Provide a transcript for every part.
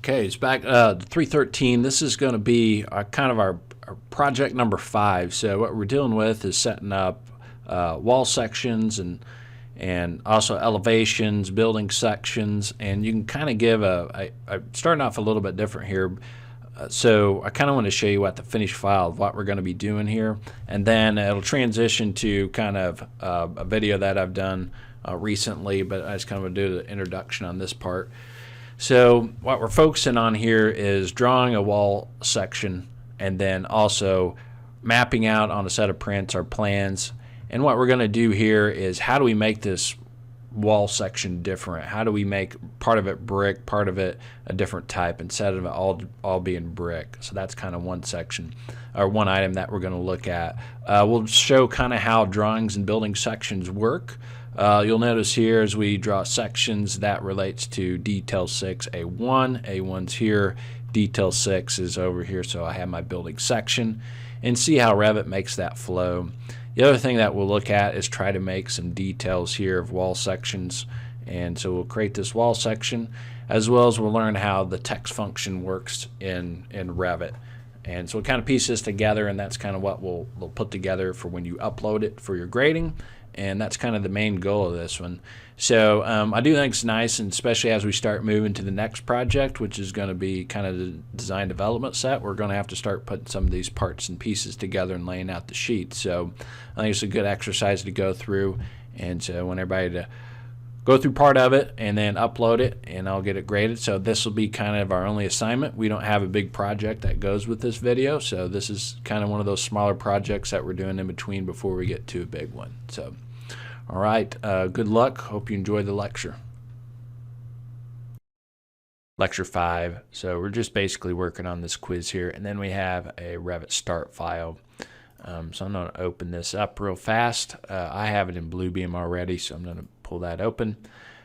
Okay, it's back 313. This is going to be kind of our project number 5. So what we're dealing with is setting up wall sections and also elevations, building sections, and you can kind of give I'm starting off a little bit different here. So I kind of want to show you what the finished file of what we're going to be doing here, and then it'll transition to kind of a video that I've done recently, but I just kind of want to do the introduction on this part. So what we're focusing on here is drawing a wall section and then also mapping out on a set of prints our plans. And what we're going to do here is how do we make this wall section different? How do we make part of it brick, part of it a different type instead of it all being brick? So that's kind of one section or one item that we're going to look at. We'll show kind of how drawings and building sections work. You'll notice here as we draw sections that relates to detail 6 A1. A1's here, detail 6 is over here, so I have my building section, and see how Revit makes that flow. The other thing that we'll look at is try to make some details here of wall sections, and so we'll create this wall section as well as we'll learn how the text function works in Revit. And so we'll kind of piece this together, and that's kind of what we'll put together for when you upload it for your grading. And that's kind of the main goal of this one. So I do think it's nice, and especially as we start moving to the next project, which is going to be kind of the design development set, we're going to have to start putting some of these parts and pieces together and laying out the sheet. So I think it's a good exercise to go through, and so I want everybody to go through part of it and then upload it, and I'll get it graded. So this will be kind of our only assignment. We don't have a big project that goes with this video, so this is kind of one of those smaller projects that we're doing in between before we get to a big one. So all right, good luck. Hope you enjoy the lecture. Lecture 5. So we're just basically working on this quiz here, and then we have a Revit start file. So I'm going to open this up real fast. I have it in Bluebeam already, so I'm going to pull that open.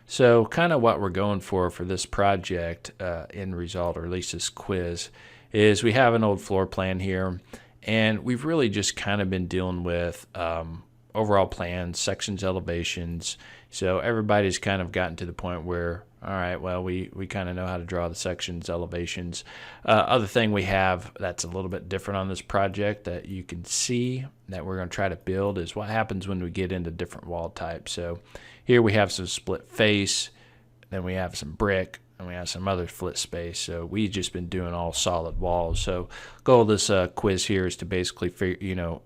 So kind of what we're going for this project end result, or at least this quiz, is we have an old floor plan here, and we've really just kind of been dealing with overall plans, sections, elevations. So everybody's kind of gotten to the point where, all right, well, we kind of know how to draw the sections, elevations. Other thing we have that's a little bit different on this project that you can see that we're going to try to build is what happens when we get into different wall types. So here we have some split face, then we have some brick, and we have some other split space. So we've just been doing all solid walls. So goal of this quiz here is to basically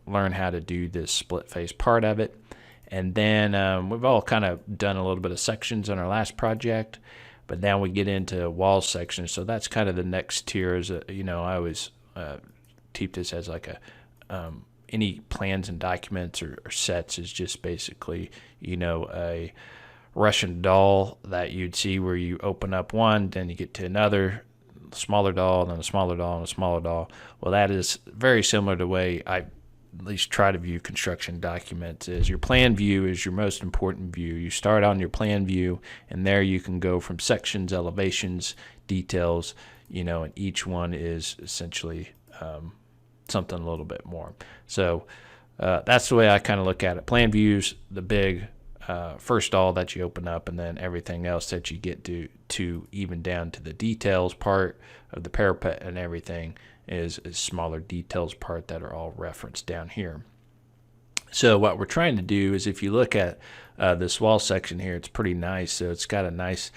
learn how to do this split face part of it. And then we've all kind of done a little bit of sections on our last project, but now we get into wall sections. So that's kind of the next tier. Is I always keep this as like a any plans and documents or sets is just basically a Russian doll that you'd see where you open up one, then you get to another smaller doll, then a smaller doll, and a smaller doll. Well, that is very similar to the way I at least try to view construction documents. Is your plan view is your most important view. You start on your plan view, and there you can go from sections, elevations, details, and each one is essentially something a little bit more. So that's the way I kind of look at it. Plan views, the big first doll that you open up, and then everything else that you get to even down to the details part of the parapet and everything is smaller details part that are all referenced down here. So what we're trying to do is, if you look at this wall section here, it's pretty nice. So it's got a nice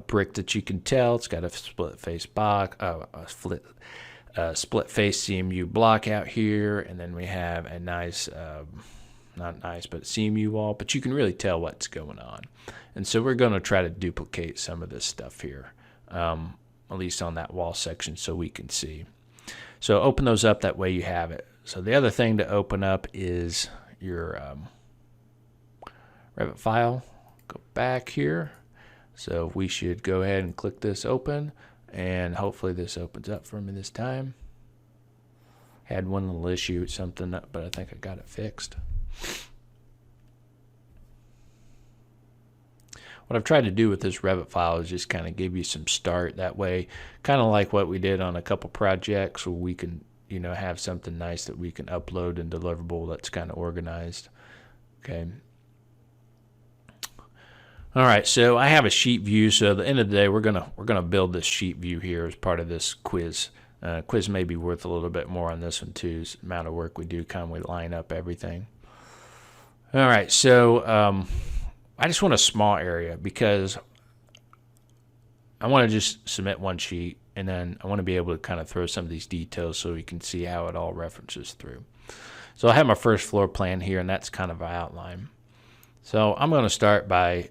brick that you can tell. It's got a split face box, split face CMU block out here, and then we have a nice not nice, but CMU wall, but you can really tell what's going on. And so we're going to try to duplicate some of this stuff here, at least on that wall section, so we can see. So open those up, that way you have it. So the other thing to open up is your Revit file. Go back here. So we should go ahead and click this open, and hopefully this opens up for me this time. Had one little issue with something, but I think I got it fixed. What I've tried to do with this Revit file is just kind of give you some start. That way, kind of like what we did on a couple projects, where we can, have something nice that we can upload and deliverable that's kind of organized. Okay. All right, so I have a sheet view. So at the end of the day, we're gonna build this sheet view here as part of this quiz. Quiz may be worth a little bit more on this one too. It's the amount of work we do, we line up everything. All right, so I just want a small area because I want to just submit one sheet, and then I want to be able to kind of throw some of these details so we can see how it all references through. So I have my first floor plan here, and that's kind of an outline. So I'm going to start by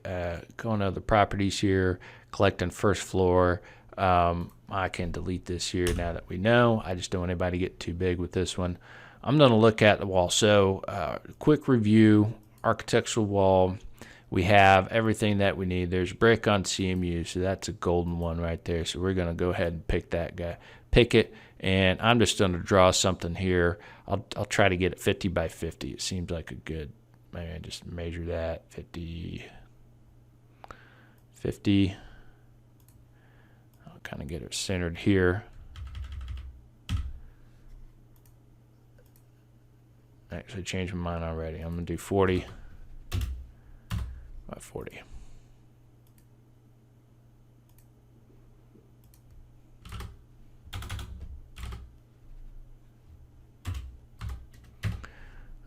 going to the properties here, collecting first floor. I can delete this here now that we know. I just don't want anybody to get too big with this one. I'm going to look at the wall. So quick review, architectural wall. We have everything that we need. There's brick on CMU, so that's a golden one right there. So we're going to go ahead and pick that guy. Pick it, and I'm just going to draw something here. I'll try to get it 50 by 50. It seems like a good, maybe I just measure that, 50. I'll kind of get it centered here. Actually changed my mind already. I'm going to do 40 by 40.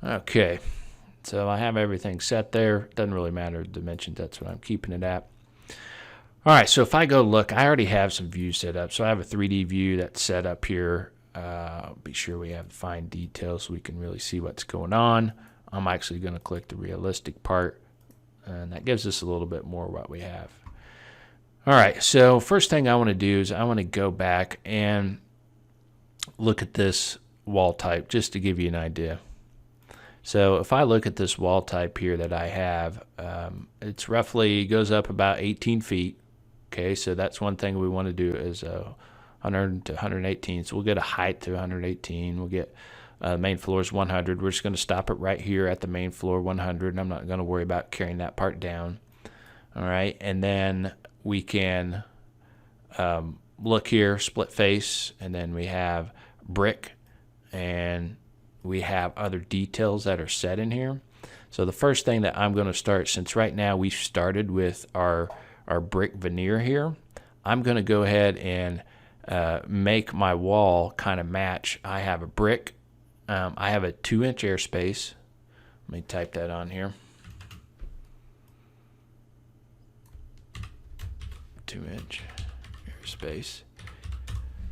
Okay, so I have everything set there. Doesn't really matter the dimensions, that's what I'm keeping it at. All right, so if I go look, I already have some views set up. So I have a 3D view that's set up here. Be sure we have fine details so we can really see what's going on. I'm actually going to click the realistic part, and that gives us a little bit more what we have. All right, so first thing I want to do is I want to go back and look at this wall type just to give you an idea. So if I look at this wall type here that I have, it's roughly goes up about 18 feet. Okay, so that's one thing we want to do is 100 to 118. So we'll get a height to 118. We'll get main floor is 100. We're just going to stop it right here at the main floor 100. And I'm not going to worry about carrying that part down. All right, and then we can look here, split face, and then we have brick, and we have other details that are set in here. So the first thing that I'm going to start, since right now we've started with our brick veneer here, I'm going to go ahead and make my wall kind of match. I have a brick. I have a 2-inch airspace. Let me type that on here. 2-inch airspace.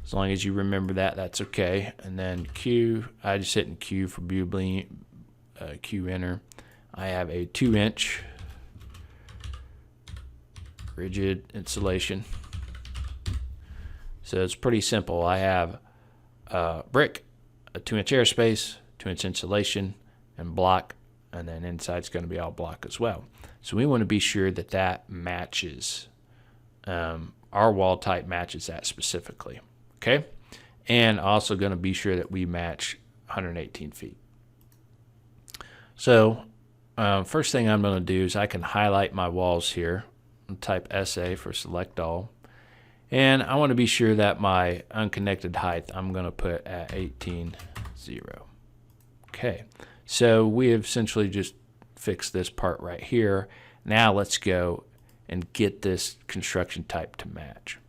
As long as you remember that, that's okay. And then Q, I just hit in Q for Bubline, Q enter. I have a 2-inch rigid insulation. So it's pretty simple. I have brick, a 2-inch airspace, 2-inch insulation, and block, and then inside's going to be all block as well. So we want to be sure that that matches, our wall type matches that specifically. Okay, and also going to be sure that we match 118 feet. So first thing I'm going to do is I can highlight my walls here and type SA for select all. And I want to be sure that my unconnected height I'm going to put at 18.0. Okay, so we have essentially just fixed this part right here. Now let's go and get this construction type to match.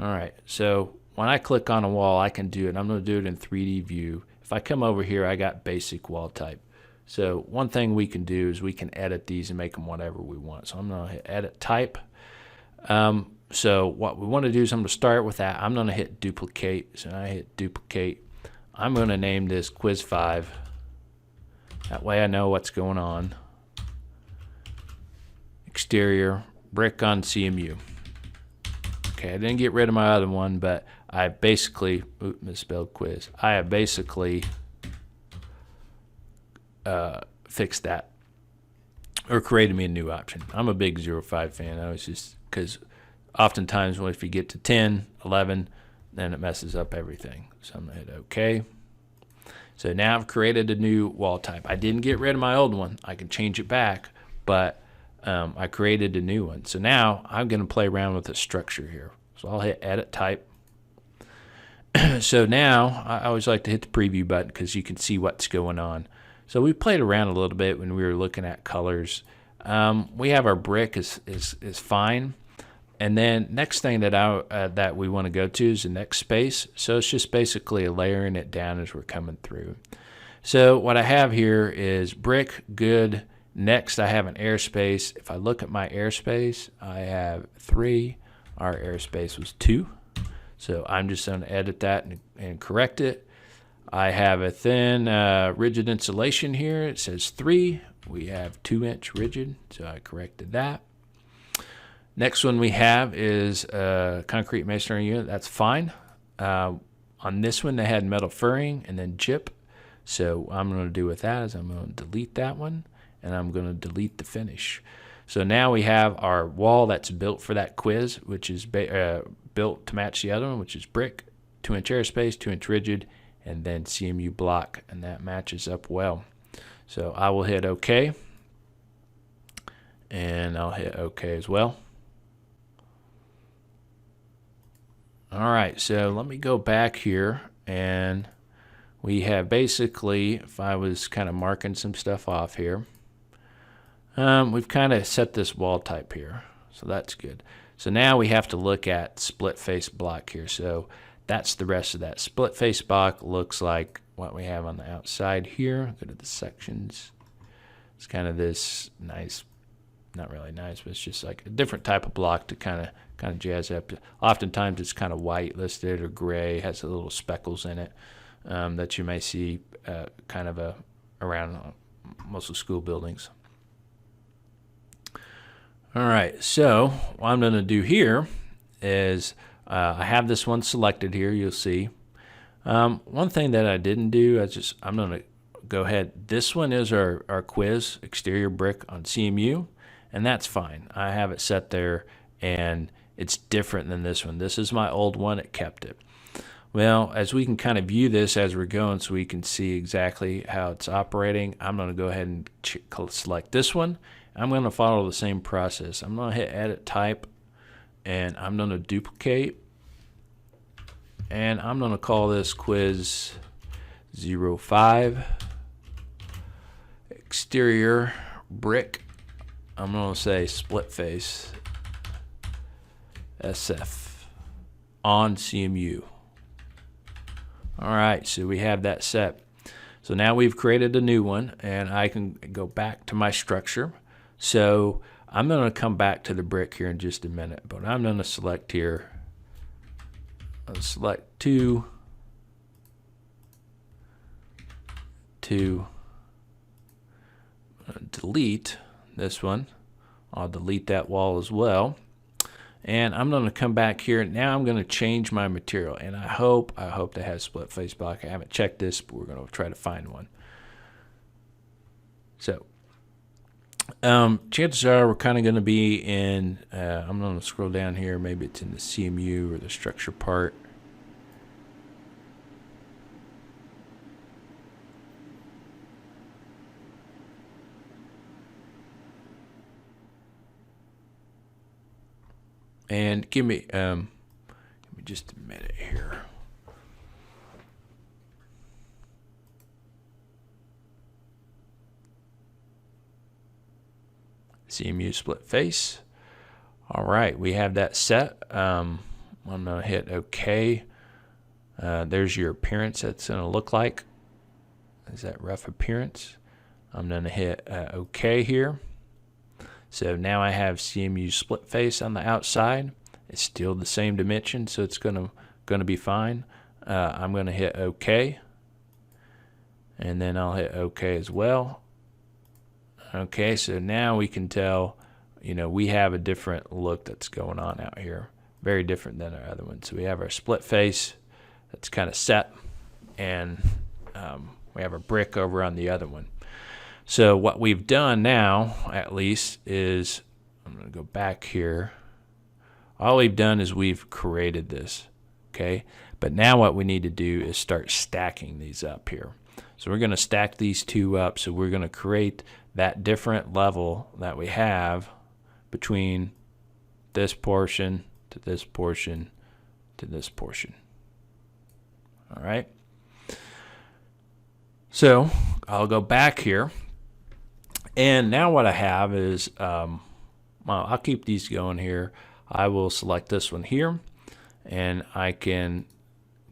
All right, so when I click on a wall, I can do it. I'm going to do it in 3D view. If I come over here, I got basic wall type. So one thing we can do is we can edit these and make them whatever we want. So I'm going to hit edit type. So what we want to do is I'm going to start with that. I'm going to hit duplicate. So I hit duplicate. I'm going to name this Quiz 5. That way I know what's going on. Exterior, brick on CMU. Okay, I didn't get rid of my other one, but I basically, misspelled quiz. I have basically fixed that, or created me a new option. I'm a big 05 fan. I was just, because oftentimes if you get to 10, 11, then it messes up everything. So I'm going to hit OK. So now I've created a new wall type. I didn't get rid of my old one. I can change it back, but I created a new one. So now I'm going to play around with the structure here. So I'll hit edit type. So now I always like to hit the preview button because you can see what's going on. So we played around a little bit when we were looking at colors. We have our brick is fine. And then next thing that we want to go to is the next space. So it's just basically layering it down as we're coming through. So what I have here is brick, good. Next I have an airspace. If I look at my airspace, I have 3. Our airspace was 2. So I'm just going to edit that and correct it. I have a thin rigid insulation here. It says 3. We have 2-inch rigid, so I corrected that. Next one we have is a concrete masonry unit. That's fine. On this one, they had metal furring and then gyp. So what I'm going to do with that is I'm going to delete that one, and I'm going to delete the finish. So now we have our wall that's built for that quiz, which is built to match the other one, which is brick, 2-inch airspace, 2-inch rigid, and then CMU block, and that matches up well. So I will hit OK, and I'll hit OK as well. All right, so let me go back here, and we have basically, if I was kind of marking some stuff off here, we've kind of set this wall type here, so that's good. So now we have to look at split face block here. So that's the rest of that. Split face block looks like what we have on the outside here. Go to the sections. It's kind of this nice, not really nice, but it's just like a different type of block to kind of jazz up. Oftentimes it's kind of white listed or gray, has a little speckles in it that you may see kind of around most of school buildings. All right, so what I'm going to do here is I have this one selected here, you'll see. One thing that I didn't do, I'm going to go ahead. This one is our quiz exterior brick on CMU, and that's fine. I have it set there, and it's different than this one. This is my old one. It kept it. Well, as we can kind of view this as we're going so we can see exactly how it's operating, I'm going to go ahead and select this one. I'm going to follow the same process. I'm going to hit edit type, and I'm going to duplicate, and I'm going to call this quiz 05 exterior brick. I'm going to say split face SF on CMU. All right, so we have that set. So now we've created a new one, and I can go back to my structure. So I'm going to come back to the brick here in just a minute, but I'm going to select here. I'll select 2, delete this one. I'll delete that wall as well. And I'm going to come back here. Now I'm going to change my material, and I hope that has split face block. I haven't checked this, but we're going to try to find one. So chances are we're kind of going to be in, I'm going to scroll down here, maybe it's in the CMU or the structure part. And give me just a minute here. CMU split face. All right, we have that set. I'm gonna hit OK. There's your appearance. That's gonna look like. Is that rough appearance? I'm gonna hit OK here. So now I have CMU split face on the outside. It's still the same dimension, so it's gonna be fine. I'm gonna hit OK, and then I'll hit OK as well. Okay, so now we can tell, we have a different look that's going on out here. Very different than our other one. So we have our split face that's kind of set, and we have a brick over on the other one. So what we've done now, at least, is, I'm going to go back here. All we've done is we've created this, okay? But now what we need to do is start stacking these up here. So we're going to stack these two up. So we're going to create that different level that we have between this portion to this portion to this portion. All right. So I'll go back here. And now what I have is, well, I'll keep these going here. I will select this one here, and I can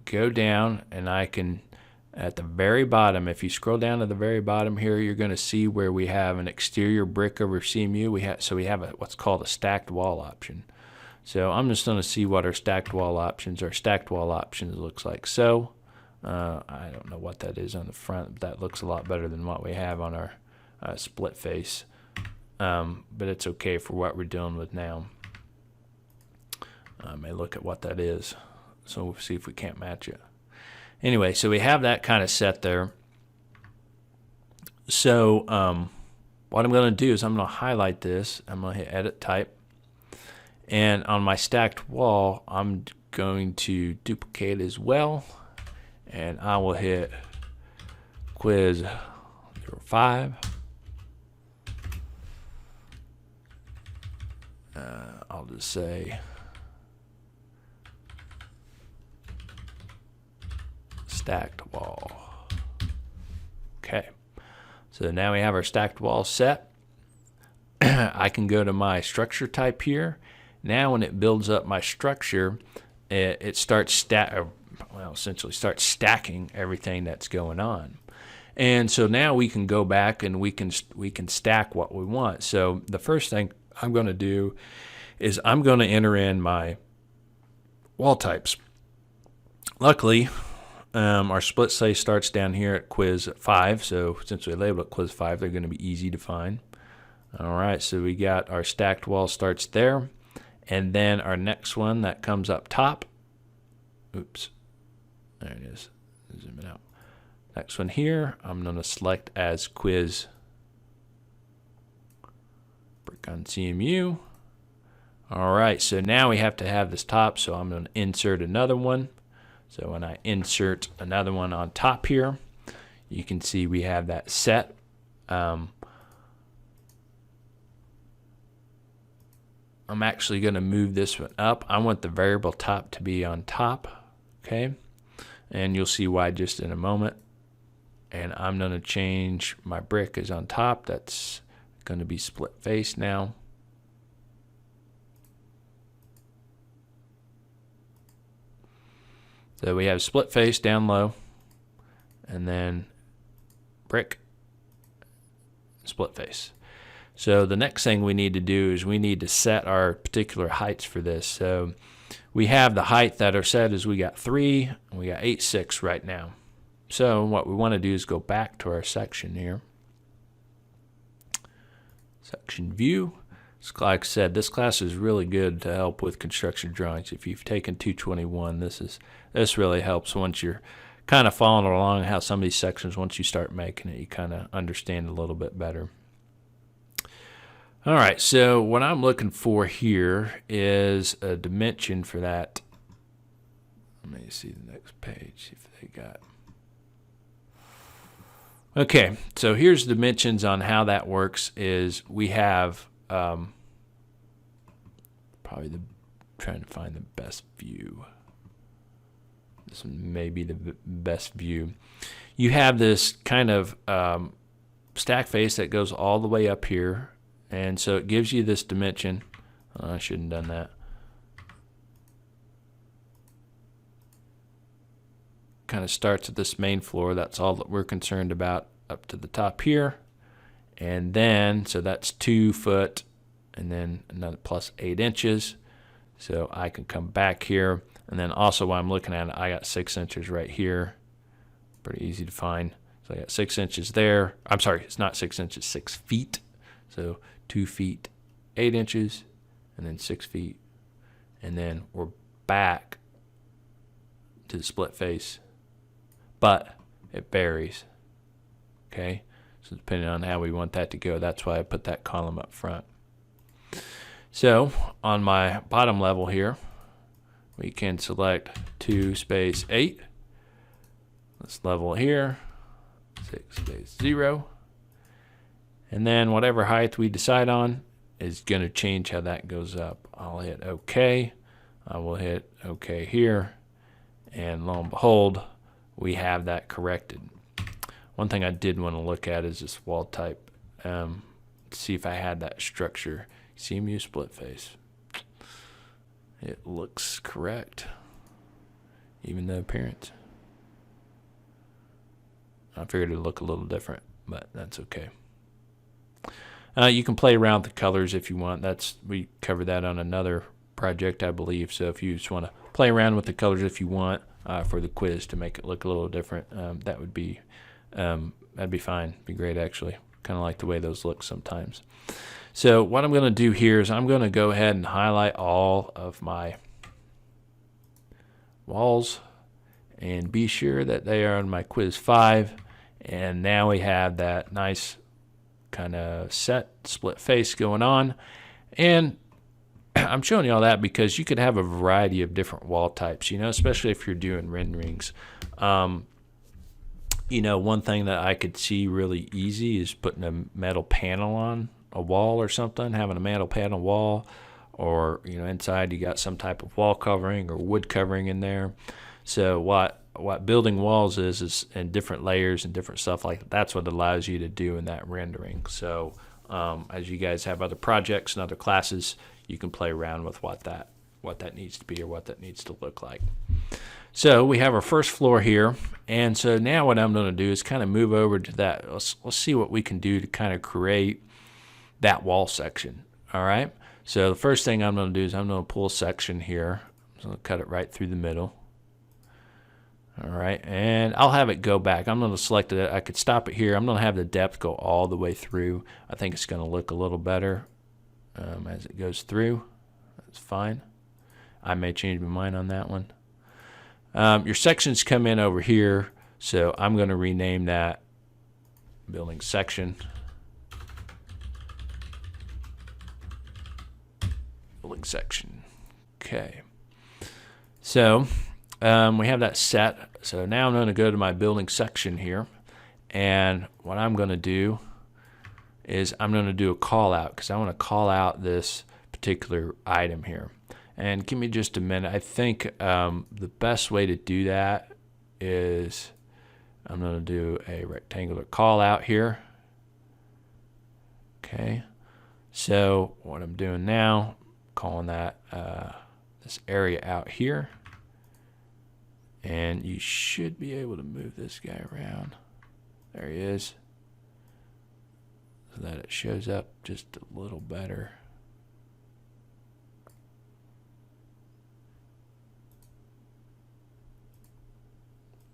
go down, and I can, at the very bottom, if you scroll down to the very bottom here, you're going to see where we have an exterior brick over CMU. We have what's called a stacked wall option. So I'm just going to see what our stacked wall options looks like. So I don't know what that is on the front, but that looks a lot better than what we have on our split face. But it's okay for what we're dealing with now. I may look at what that is, so we'll see if we can't match it. Anyway, so we have that kind of set there. So what I'm going to do is I'm going to highlight this. I'm going to hit Edit Type. And on my stacked wall, I'm going to duplicate as well. And I will hit Quiz 05. I'll just say stacked wall. Okay, so now we have our stacked wall set. I can go to my structure type here. Now when it builds up my structure, it starts essentially starts stacking everything that's going on. And so now we can go back and we can stack what we want. So the first thing I'm going to do is I'm going to enter in my wall types. Luckily, our split face starts down here at Quiz 5, so since we labeled it Quiz 5, they're going to be easy to find. All right, so we got our stacked wall starts there, and then our next one that comes up top. Oops, there it is. Zoom it out. Next one here, I'm going to select as Quiz Brick on CMU. All right, so now we have to have this top, so I'm going to insert another one. So when I insert another one on top here, you can see we have that set. I'm actually going to move this one up. I want the variable top to be on top, okay? And you'll see why just in a moment. And I'm going to change my brick is on top. That's going to be split face now. So we have split face down low, and then brick, split face. So the next thing we need to do is we need to set our particular heights for this. So we have the height that are set is we got 3 and we got 8, 6 right now. So what we want to do is go back to our section here. Section view. Like I said, this class is really good to help with construction drawings. If you've taken 221, this really helps once you're kind of following along how some of these sections, once you start making it, you kind of understand a little bit better. All right, so what I'm looking for here is a dimension for that. Let me see the next page, see if they got. Okay, so here's dimensions on how that works is we have probably trying to find the best view. This may be the best view. You have this kind of stack face that goes all the way up here, and so it gives you this dimension. I shouldn't have done that. Kind of starts at this main floor. That's all that we're concerned about up to the top here. And then, so that's 2 foot, and then another plus 8 inches. So I can come back here. And then also while I'm looking at it, I got 6 inches right here. Pretty easy to find. So I got 6 inches there. I'm sorry, it's not 6 inches, 6 feet. So 2 feet, 8 inches, and then 6 feet. And then we're back to the split face. But it varies. Okay? So depending on how we want that to go, that's why I put that column up front. So on my bottom level here, we can select 2 space 8. Let's level here, 6 space 0. And then whatever height we decide on is going to change how that goes up. I'll hit OK. I will hit OK here. And lo and behold, we have that corrected. One thing I did want to look at is this wall type. See if I had that structure. CMU split face. It looks correct, even the appearance. I figured it'd look a little different, but that's okay. You can play around with the colors if you want. We covered that on another project, I believe. So if you just want to play around with the colors if you want for the quiz to make it look a little different, that'd be fine. Be great, actually. Kind of like the way those look sometimes. So what I'm going to do here is I'm going to go ahead and highlight all of my walls and be sure that they are on my quiz 5. And now we have that nice kind of set split face going on. And I'm showing you all that because you could have a variety of different wall types, especially if you're doing renderings. One thing that I could see really easy is putting a metal panel on a wall or something, having a metal panel wall, or, inside you got some type of wall covering or wood covering in there. So what building walls is in different layers and different stuff like that. That's what allows you to do in that rendering. So as you guys have other projects and other classes, you can play around with what that needs to be or what that needs to look like. So we have our first floor here, and so now what I'm going to do is kind of move over to that. Let's see what we can do to kind of create that wall section. All right. So the first thing I'm going to do is I'm going to pull a section here. I'm going to cut it right through the middle. All right, and I'll have it go back. I'm going to select it. I could stop it here. I'm going to have the depth go all the way through. I think it's going to look a little better as it goes through. That's fine. I may change my mind on that one. Your sections come in over here, so I'm going to rename that building section. Building section. Okay. So we have that set. So now I'm going to go to my building section here, and what I'm going to do is I'm going to do a call out because I want to call out this particular item here. And give me just a minute. I think the best way to do that is I'm going to do a rectangular call out here. Okay. So what I'm doing now, calling that this area out here. And you should be able to move this guy around. There he is. So that it shows up just a little better.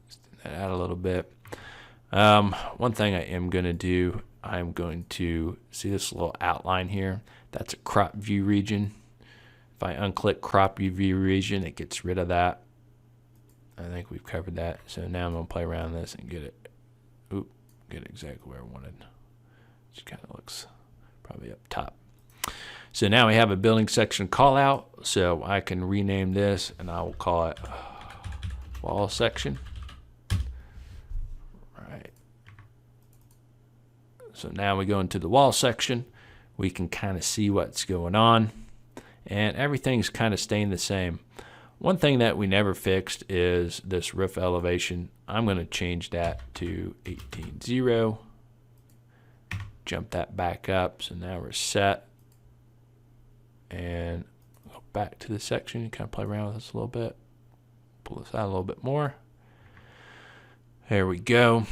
Extend that out a little bit. One thing I am going to do, I'm going to see this little outline here. That's a crop view region. If I unclick crop view region, it gets rid of that. I think we've covered that. So now I'm going to play around this and get it exactly where I wanted. Which kind of looks probably up top. So now we have a building section call out. So I can rename this and I will call it wall section. Right. So now we go into the wall section. We can kind of see what's going on. And everything's kind of staying the same. One thing that we never fixed is this roof elevation. I'm going to change that to 18.0. Jump that back up. So now we're set. And go back to the section and kind of play around with this a little bit. Pull this out a little bit more. There we go.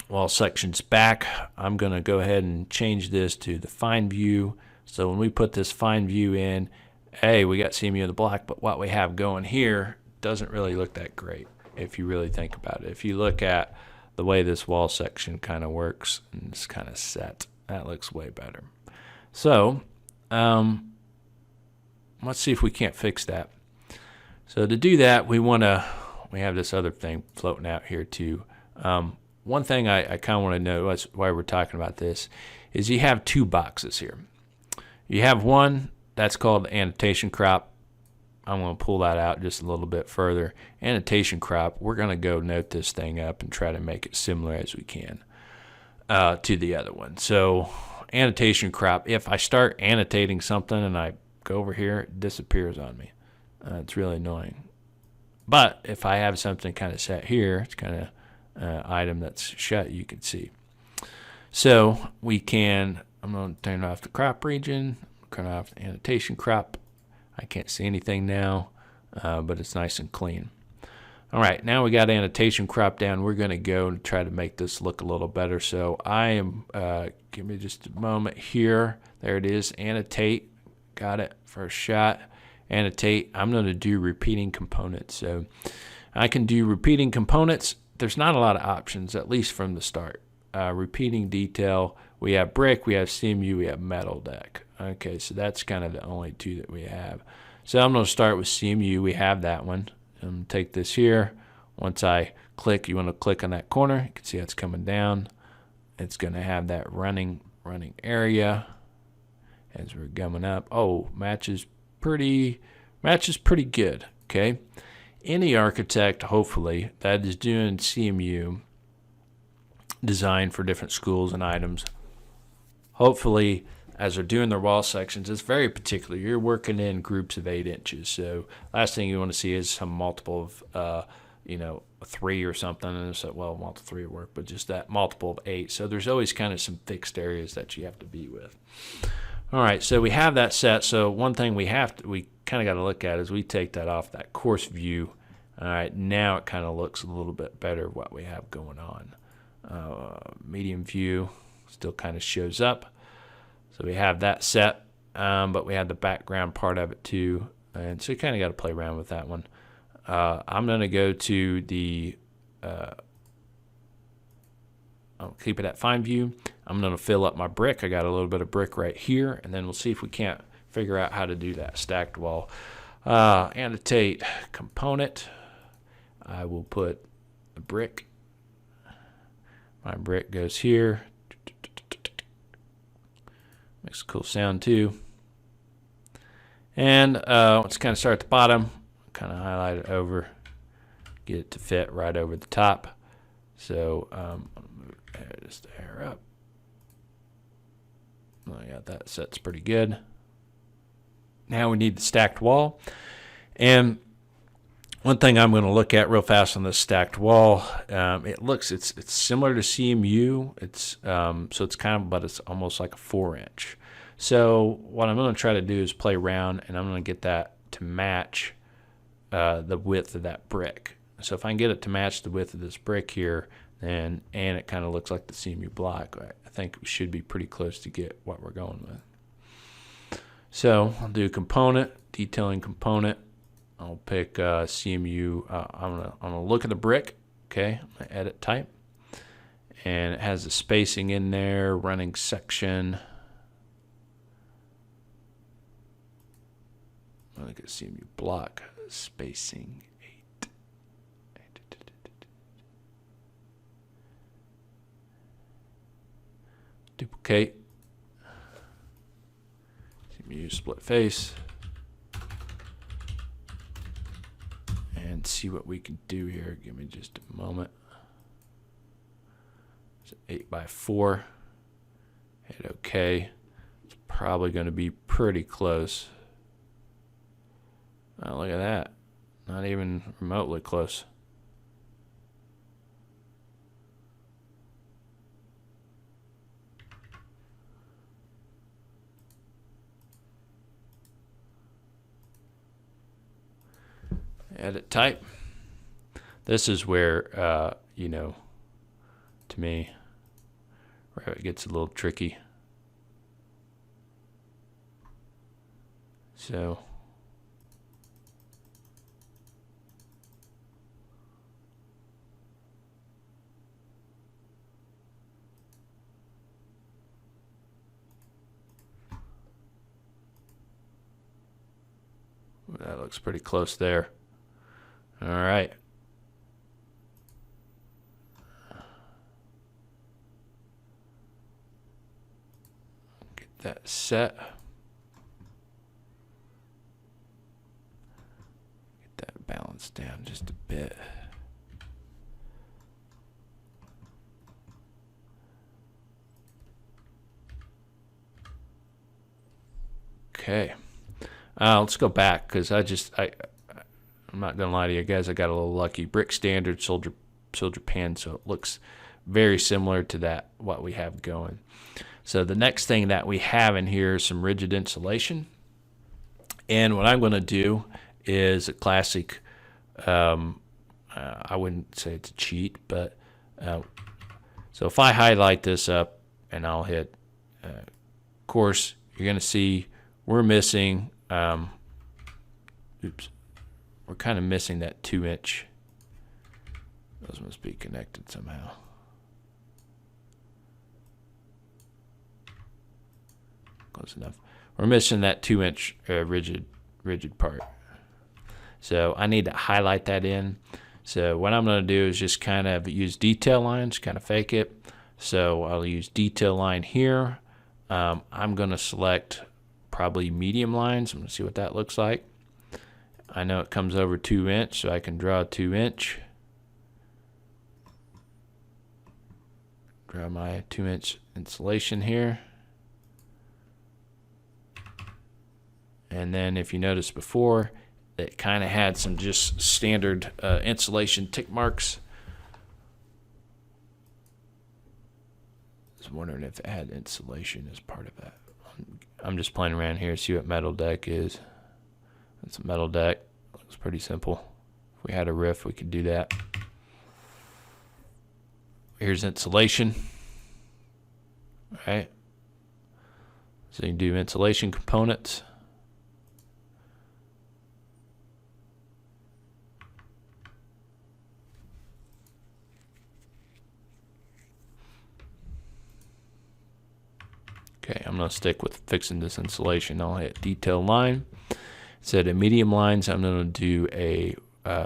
While section's back, I'm going to go ahead and change this to the fine view. So when we put this fine view in, hey, we got CMU in the black, but what we have going here doesn't really look that great if you really think about it. If you look at the way this wall section kind of works and it's kind of set, that looks way better. So let's see if we can't fix that. So to do that, we have this other thing floating out here too. One thing I kind of want to know, that's why we're talking about this, is you have two boxes here. You have one that's called the annotation crop. I'm going to pull that out just a little bit further. Annotation crop, we're going to go note this thing up and try to make it similar as we can to the other one. So annotation crop, if I start annotating something and I go over here, it disappears on me. It's really annoying. But if I have something kind of set here, it's kind of item that's shut, you can see. So we can, I'm going to turn off the crop region, turn off the annotation crop. I can't see anything now, but it's nice and clean. All right, now we got annotation crop down. We're going to go and try to make this look a little better. So I am, give me just a moment here. There it is, annotate. Got it, first shot. Annotate. I'm going to do repeating components. So I can do repeating components. There's not a lot of options, at least from the start. Repeating detail, we have brick, we have CMU, we have metal deck. Okay, so that's kind of the only two that we have. So I'm going to start with CMU. We have that one. I'm going to take this here. Once I click, you want to click on that corner. You can see it's coming down. It's going to have that running area as we're coming up. Oh, matches pretty good. Okay, any architect, hopefully, that is doing CMU design for different schools and items, hopefully, as they're doing their wall sections, it's very particular. You're working in groups of 8 inches. So last thing you want to see is some multiple of, a 3 or something. And so, well, multiple 3 would work, but just that multiple of 8. So there's always kind of some fixed areas that you have to be with. All right, so we have that set. So one thing we kind of got to look at is we take that off that course view. All right, now it kind of looks a little bit better what we have going on. Medium view still kind of shows up. So we have that set, but we have the background part of it too. And so you kind of got to play around with that one. I'm going to go to the, I'll keep it at fine view. I'm going to fill up my brick. I got a little bit of brick right here, and then we'll see if we can't figure out how to do that stacked wall. Annotate component. I will put the brick. My brick goes here. Makes a cool sound too. And let's kind of start at the bottom, kind of highlight it over, get it to fit right over the top. So I'm going to move just a hair up. I got that set's pretty good. Now we need the stacked wall. And one thing I'm going to look at real fast on this stacked wall, it's similar to CMU. It's so it's kind of, but it's almost like a 4-inch. So what I'm going to try to do is play around, and I'm going to get that to match the width of that brick. So if I can get it to match the width of this brick here, and it kind of looks like the CMU block, I think we should be pretty close to get what we're going with. So I'll do component, detailing component. I'll pick CMU. I'm gonna look at the brick. Okay, I'm gonna edit type, and it has the spacing in there. Running section. Look at CMU block spacing 8. Duplicate. CMU split face. And see what we can do here. Give me just a moment. It's 8x4. Hit OK. It's probably going to be pretty close. Oh, look at that. Not even remotely close. Edit type. This is where, to me, where it gets a little tricky. So, that looks pretty close there. All right. Get that set. Get that balanced down just a bit. Okay. Let's go back because I'm not gonna lie to you guys. I got a little lucky. Brick standard soldier Silver Japan, so it looks very similar to that what we have going. So the next thing that we have in here is some rigid insulation. And what I'm going to do is a classic, I wouldn't say it's a cheat, but so if I highlight this up and I'll hit, of course, you're going to see we're missing, we're kind of missing that 2-inch. Those must be connected somehow. Close enough. We're missing that 2-inch rigid part. So I need to highlight that in. So what I'm going to do is just kind of use detail lines, kind of fake it. So I'll use detail line here. I'm going to select probably medium lines. I'm going to see what that looks like. I know it comes over 2-inch, so I can draw a 2-inch. Draw my 2-inch insulation here. And then if you notice before, it kind of had some just standard insulation tick marks. I was wondering if it had insulation as part of that. I'm just playing around here, see what metal deck is. It's a metal deck. Looks pretty simple. If we had a riff, we could do that. Here's insulation. All right. So you can do insulation components. Okay, I'm going to stick with fixing this insulation. I'll hit detail line. Instead of medium lines, I'm going to do a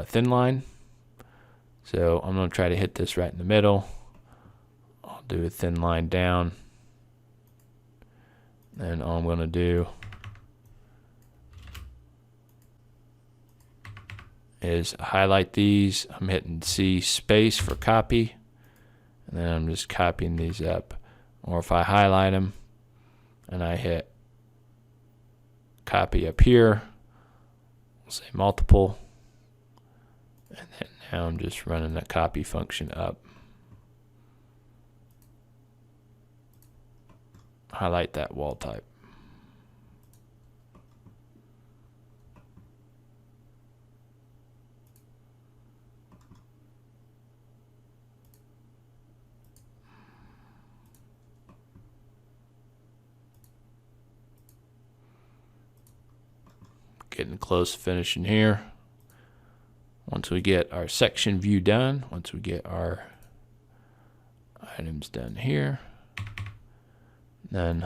thin line. So I'm going to try to hit this right in the middle. I'll do a thin line down. And all I'm going to do is highlight these. I'm hitting C space for copy. And then I'm just copying these up. Or if I highlight them, and I hit copy up here, we'll say multiple, and then now I'm just running the copy function up. Highlight that wall type. Getting close to finishing here. Once we get our section view done, once we get our items done here, then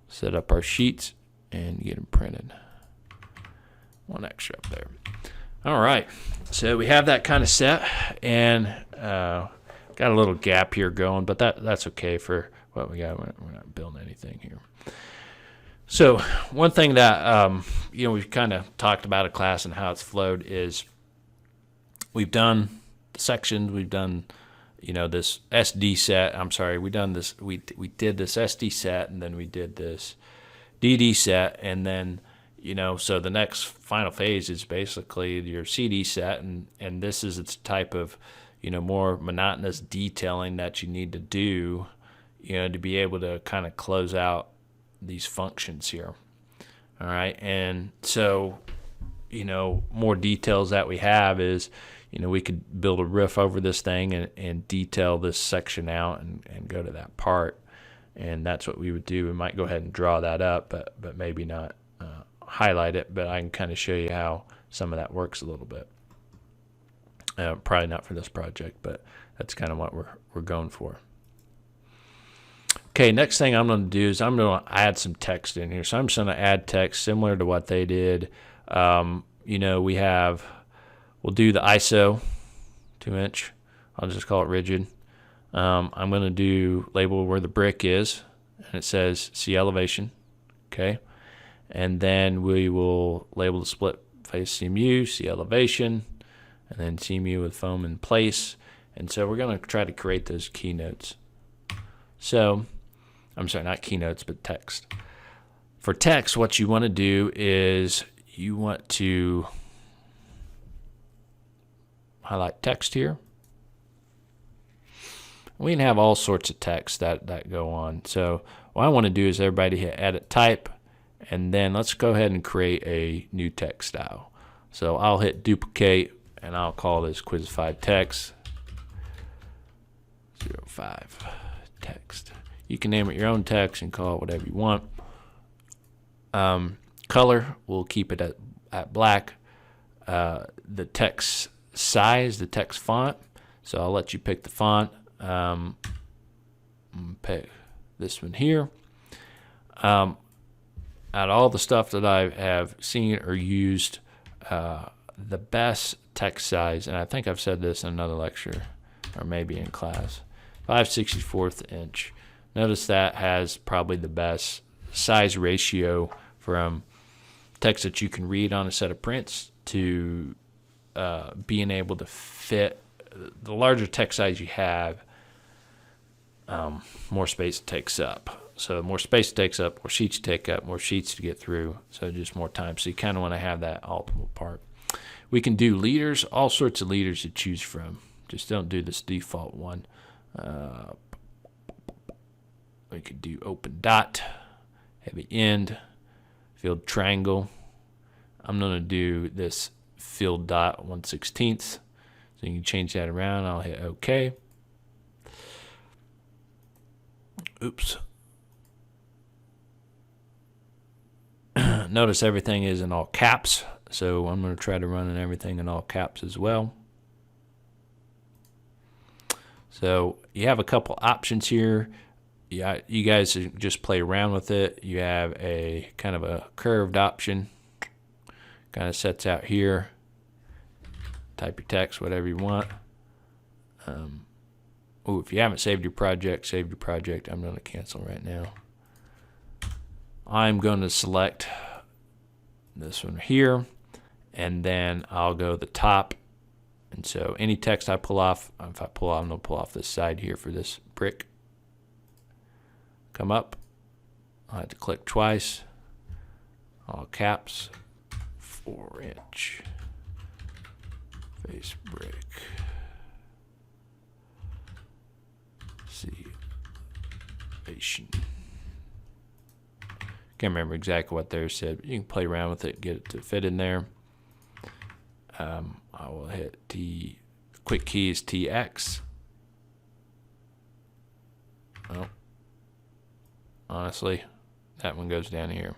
set up our sheets and get them printed. One extra up there. All right, so we have that kind of set, and got a little gap here going, but that's okay for what we got. We're not building anything here. So one thing that we've kind of talked about a class and how it's flowed is we've done the sections, we've done this SD set. I'm sorry, we done this. We did this SD set, and then we did this DD set, and then so the next final phase is basically your CD set, and this is its type of more monotonous detailing that you need to do to be able to kind of close out these functions here. All right, and so more details that we have is we could build a riff over this thing and detail this section out and go to that part, and that's what we would do. We might go ahead and draw that up, but maybe not highlight it, but I can kind of show you how some of that works a little bit. Probably not for this project, but that's kind of what we're going for. Okay, next thing I'm going to do is I'm going to add some text in here. So I'm just going to add text similar to what they did. We'll do the ISO 2-inch. I'll just call it rigid. I'm going to do label where the brick is, and it says C elevation. Okay, and then we will label the split face CMU, C elevation, and then CMU with foam in place. And so we're going to try to create those keynotes. So I'm sorry, not keynotes, but text. For text, what you want to do is you want to highlight text here. We can have all sorts of text that go on. So what I want to do is everybody hit edit type, and then let's go ahead and create a new text style. So I'll hit duplicate, and I'll call this Quizify text 05 text. You can name it your own text and call it whatever you want. Color, we'll keep it at black. The text size, the text font, so I'll let you pick the font. Pick this one here. Out of all the stuff that I have seen or used, the best text size, and I think I've said this in another lecture or maybe in class, 5/64 inch. Notice that has probably the best size ratio from text that you can read on a set of prints to being able to fit. The larger text size you have, more space it takes up. So the more space it takes up, more sheets you take up, more sheets to get through, so just more time. So you kind of want to have that optimal part. We can do leaders, all sorts of leaders to choose from. Just don't do this default one. We could do open dot, heavy end, filled triangle. I'm going to do this filled dot 1/16. So you can change that around. I'll hit OK. Oops. Notice everything is in all caps. So I'm going to try to run everything in all caps as well. So you have a couple options here. Yeah, you guys just play around with it. You have a kind of a curved option. Kind of sets out here. Type your text, whatever you want. If you haven't saved your project, save your project. I'm going to cancel right now. I'm going to select this one here, and then I'll go the top. And so any text I pull off, if I pull off, I'm going to pull off this side here for this brick. Come up. I'll have to click twice. All caps. 4-inch face brick. Elevation. Can't remember exactly what they said, but you can play around with it, get it to fit in there. I will hit T. Quick key is TX. Oh, honestly, that one goes down here.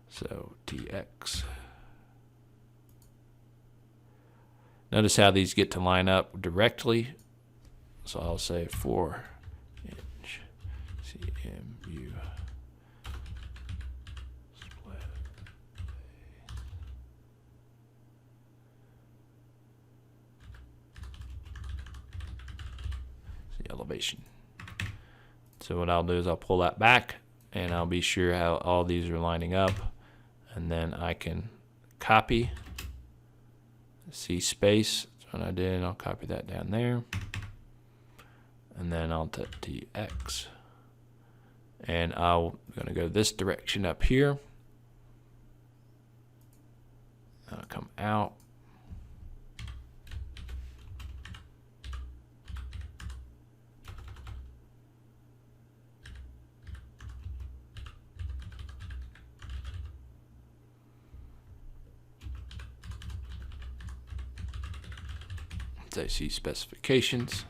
So TX. Notice how these get to line up directly. So I'll say 4-inch CMU split. The elevation. So what I'll do is I'll pull that back, and I'll be sure how all these are lining up, and then I can copy. See space. That's what I did. I'll copy that down there. And then I'll type TX. And I'm going to go this direction up here. I'll come out. I see specifications.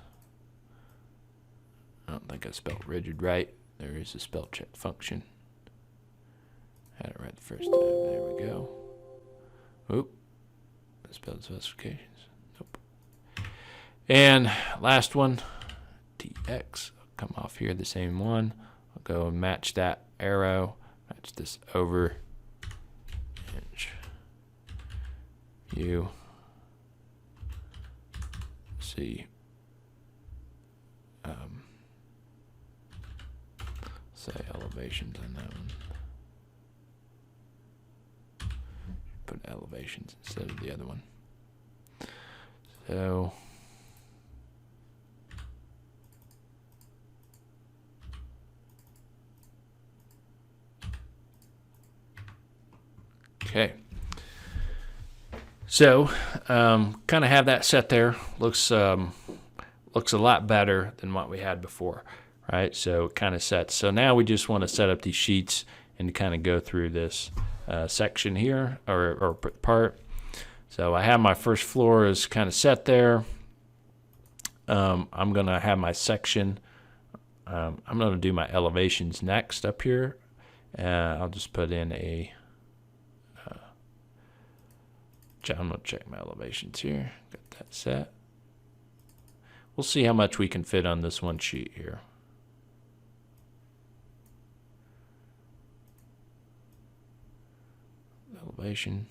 I don't think I spelled rigid right. There is a spell check function. Had it right the first time. There we go. Oop. I spelled specifications. Nope. And last one, TX. I'll come off here, the same one. I'll go and match that arrow. Match this over. Inch. U. See. Say elevations on that one. Put elevations instead of the other one. So okay. So kind of have that set there. Looks looks a lot better than what we had before, right? So it kind of sets. So now we just want to set up these sheets and kind of go through this section here or part. So I have my first floor is kind of set there. I'm going to have my section. I'm going to do my elevations next up here. I'll just put in a, I'm going to check my elevations here. Got that set. We'll see how much we can fit on this one sheet here. Elevation.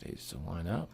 These to line up.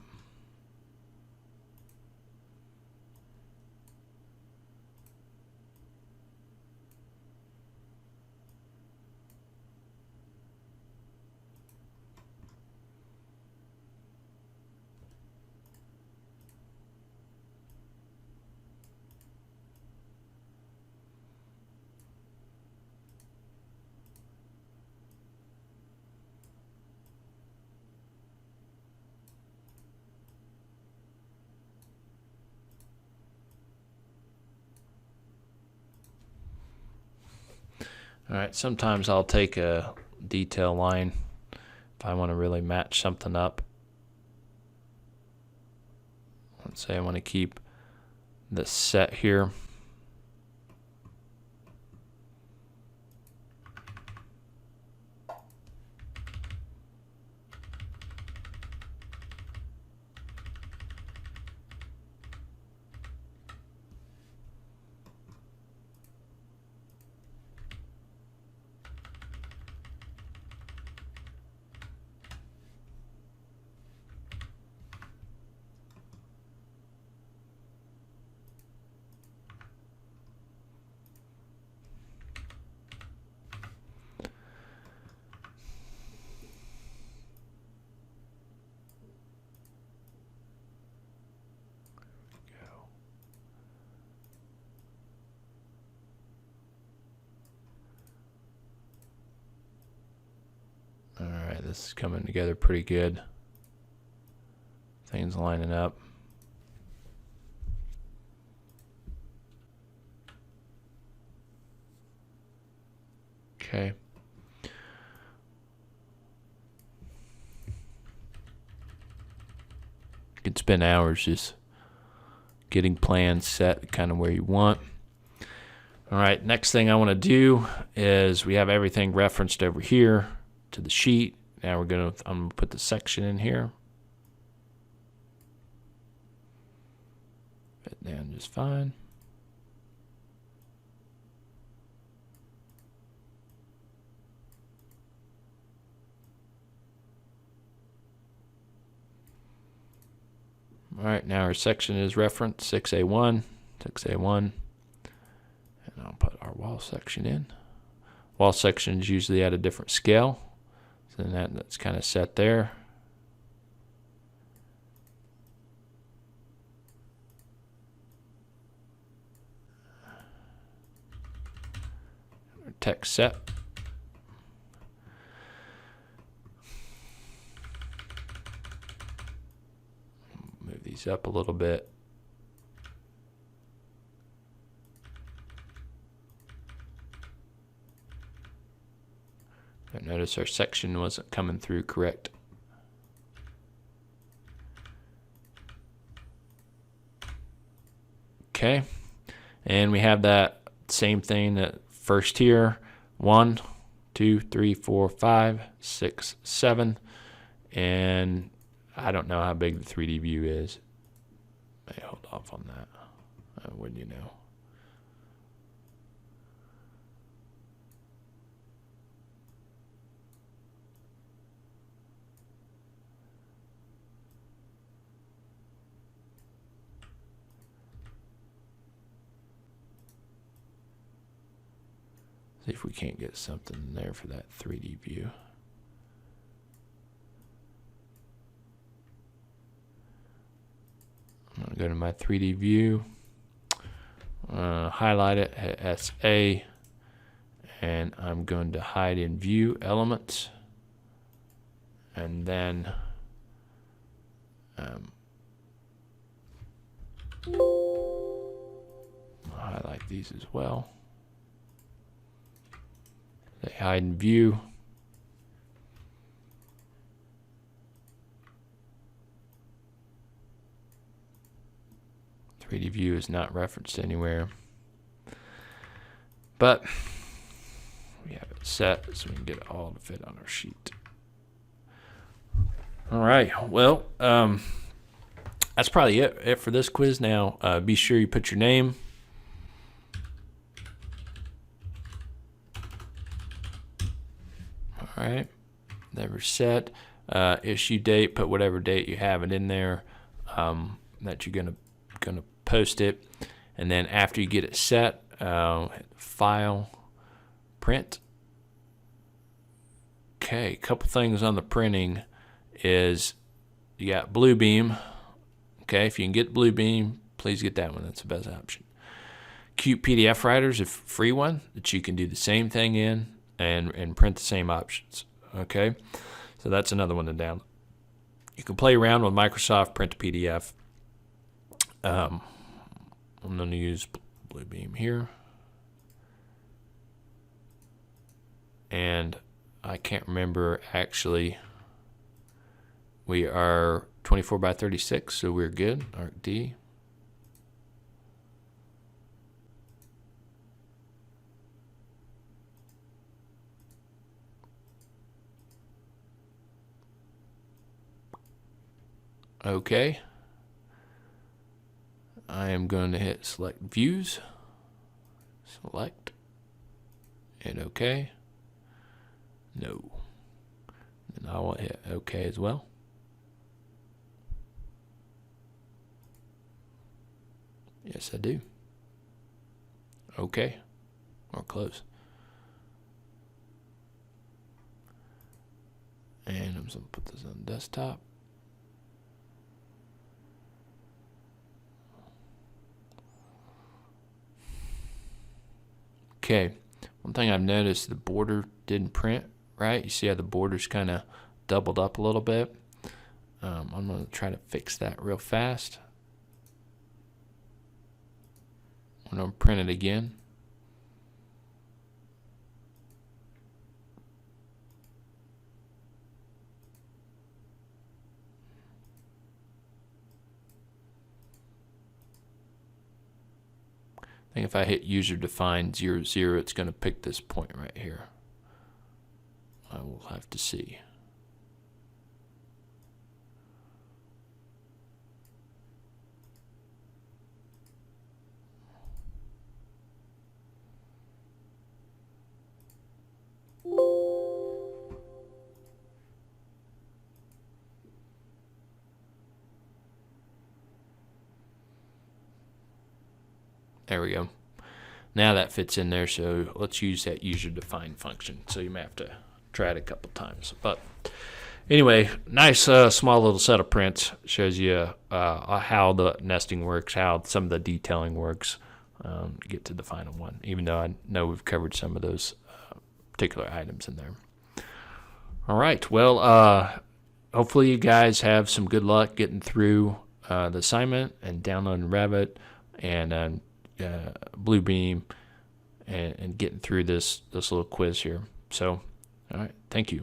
All right, sometimes I'll take a detail line if I want to really match something up. Let's say I want to keep this set here. All right, this is coming together pretty good. Things lining up. Okay. You can spend hours just getting plans set kind of where you want. All right, next thing I want to do is we have everything referenced over here to the sheet. Now I'm gonna put the section in here. Fit down just fine. All right, now our section is referenced 6A1, 6A1, and I'll put our wall section in. Wall sections usually at a different scale, so then that's kind of set there. Our text set. Move these up a little bit. I notice our section wasn't coming through correct. Okay, and we have that same thing that first here, 1, 2, 3, 4, 5, 6, 7, and I don't know how big the 3D view is. May hold off on that. Wouldn't you know? See if we can't get something there for that 3D view. I'm going to go to my 3D view, highlight it, hit SA, and I'm going to hide in view elements, and then I'll highlight these as well. They hide in view. .3D view is not referenced anywhere, but we have it set so we can get it all to fit on our sheet. All right, well, that's probably it for this quiz. Now, be sure you put your name, all right, never set, issue date, put whatever date you have it in there that you're gonna post it, and then after you get it set, file, print. Okay, a couple things on the printing is you got Bluebeam. Okay, if you can get Bluebeam, please get that one. That's the best option. Qt PDF Writer is a free one that you can do the same thing in and print the same options. Okay, so that's another one to download. You can play around with Microsoft Print to PDF. I'm going to use Bluebeam here. And I can't remember actually. We are 24 by 36, so we're good. ArcD. Okay. I am going to hit select views, select, hit OK. No. And I will hit OK as well. Yes, I do. OK, or close. And I'm just going to put this on desktop. Okay, one thing I've noticed, the border didn't print right. You see how the border's kind of doubled up a little bit. I'm going to try to fix that real fast. I'm going to print it again. I think if I hit user defined 00, it's going to pick this point right here. I will have to see. There we go. Now that fits in there, so let's use that user defined function. So you may have to try it a couple times. But anyway, nice small little set of prints. Shows you how the nesting works, how some of the detailing works to get to the final one, even though I know we've covered some of those particular items in there. All right, well, hopefully you guys have some good luck getting through the assignment and downloading Revit and Bluebeam and getting through this little quiz here. So, all right, thank you.